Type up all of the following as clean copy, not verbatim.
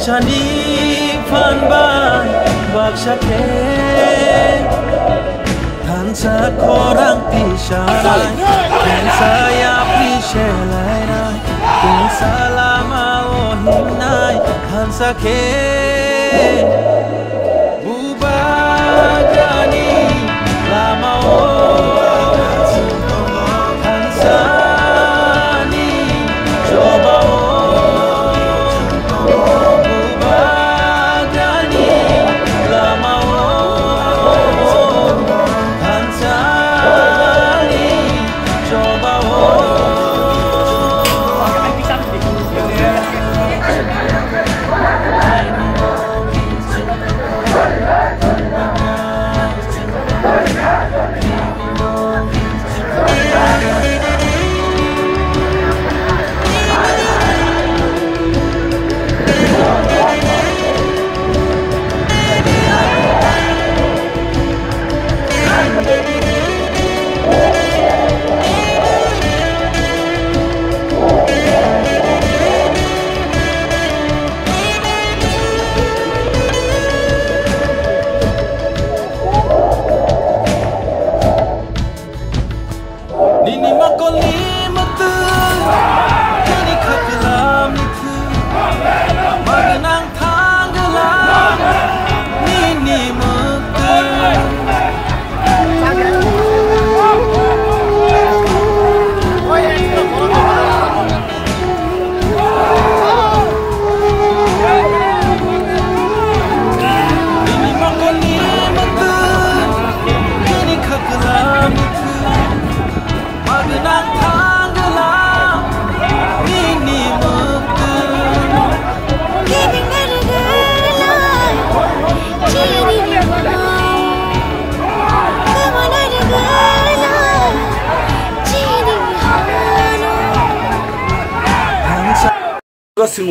Chani panban bakshake Tansa korang pishay Tansa ya pishelay na Tansa lama o hinay Tansa ke Bubagani lama o Tansa ni Joba o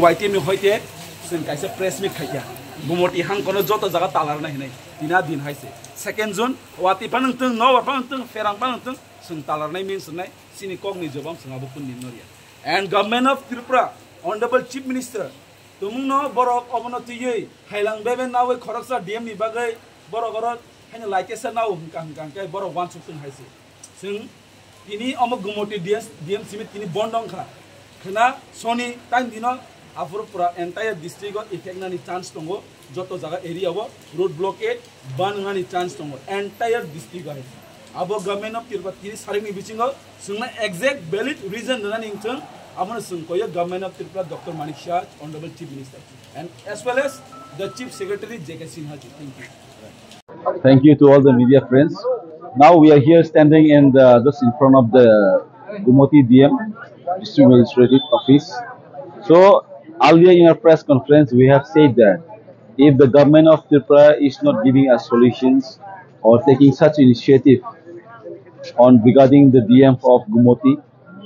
YTF में होते सिंह कैसे press में खाया गुमोटी Hong कोनो जो तो जगह तालार नहीं नहीं दिना दिन है से सेकेंड जोन वाती पनंग तंग नौ वर पनंग तंग फेरंग पनंग तंग सिंह तालार नहीं मीन्स नहीं सिनी कोग नहीं जबाम सिंह अबू कुन निम्नोरिया and government of Tripura honorable chief minister तुम नो बरक अवनति ये हाइलांग बेबे नावे खरकसा डीएम नि बागै बरक बरक हैन लाइकेसा नाव हंकां के बरक वान सुतुं है से सिंह तिनी अम गुमोटी डीएम सिमित तिनी बंदं खा खना सोनी टाइम दिनो आफुर पूरा एंटायर डिस्ट्रिक्ट को इफेक्ट नानी चांस दंगो जतो जगह एरिया वो रोड ब्लॉकेड बान नानी चांस दंगो एंटायर डिस्ट्रिक्ट है अब गवर्नमेंट ऑफ तिरुपति तिनी सारिनि बिचिंगो सुंगना एग्जैक्ट वैलिड रीजन नानी इंचं amon sung ko government of Tripura Dr. Manik Shah honorable chief minister and as well as the chief secretary JK Sinha ji. Thank you. Thank you to all the media friends. Now we are here standing in just in front of the Gumoti DM district administrative office. So earlier in our press conference we have said that if the government of Tripura is not giving us solutions or taking such initiative on regarding the DM of Gumoti,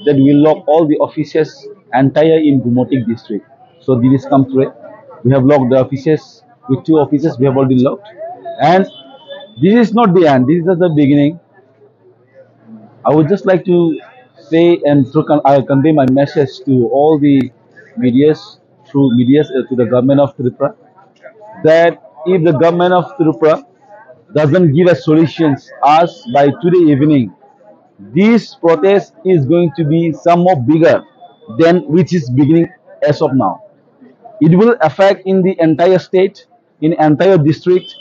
then we will lock all the offices entire in Gumoti district. So this is come through. We have locked the offices with 2 offices we have already locked, and this is not the end. This is just the beginning. I would just like to say and I convey my message to all the medias to the government of Tripura that if the government of Tripura doesn't give us solutions as by today evening, this protest is going to be some more bigger than which is beginning as of now. It will affect in the entire state, in entire district,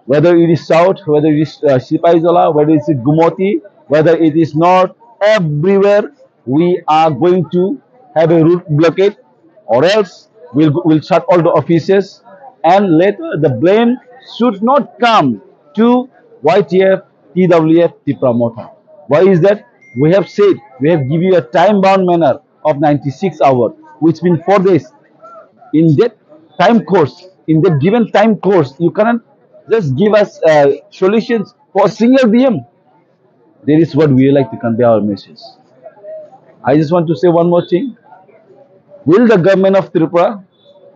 whether it is south, whether it is Sipaizola, whether it is Gumoti, whether it is north, everywhere we are going to have a route blockade, or else we'll shut all the offices, and later the blame should not come to YTF, TWF, Tripura Motha. Why is that? We have said, we have given you a time-bound manner of 96 hours, which means 4 days. In that time course, in that given time course, you cannot just give us solutions for a single DM. That is what we like to convey our message. I just want to say one more thing. Will the government of Tripura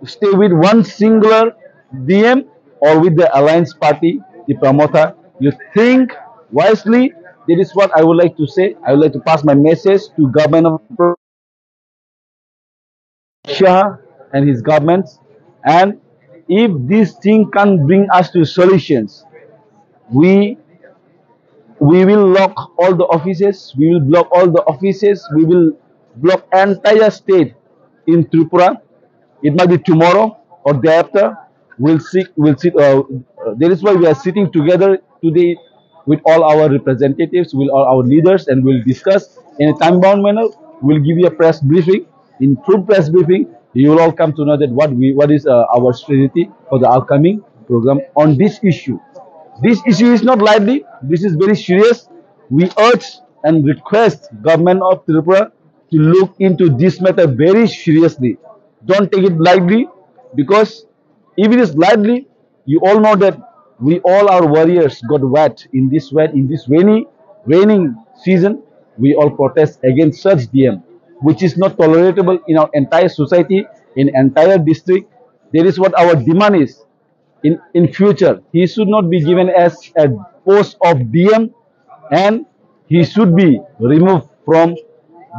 stay with one singular DM or with the alliance party, the promoter? You think wisely. That is what I would like to say. I would like to pass my message to government of Shah and his governments. And if this thing can bring us to solutions, we we will lock all the offices. We will block all the offices. We will block entire state in Tripura. It might be tomorrow or day after. We'll sit. We'll sit. That is why we are sitting together today with all our representatives, with all our leaders, and we'll discuss in a time-bound manner. We'll give you a press briefing. In through press briefing, you will all come to know that what is our strategy for the upcoming program on this issue. This issue is not lightly. This is very serious. We urge and request government of Tripura to look into this matter very seriously. Don't take it lightly, because if it is lightly, you all know that we all our warriors got wet in this raining season. We all protest against such DM, which is not tolerable in our entire society, in entire district. That is what our demand is. In future, he should not be given as a post of DM, and he should be removed from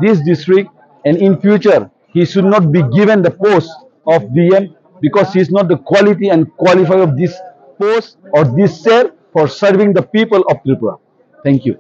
this district, and in future he should not be given the post of DM, because he is not the quality and qualifier of this post or this chair for serving the people of Tripura. Thank you.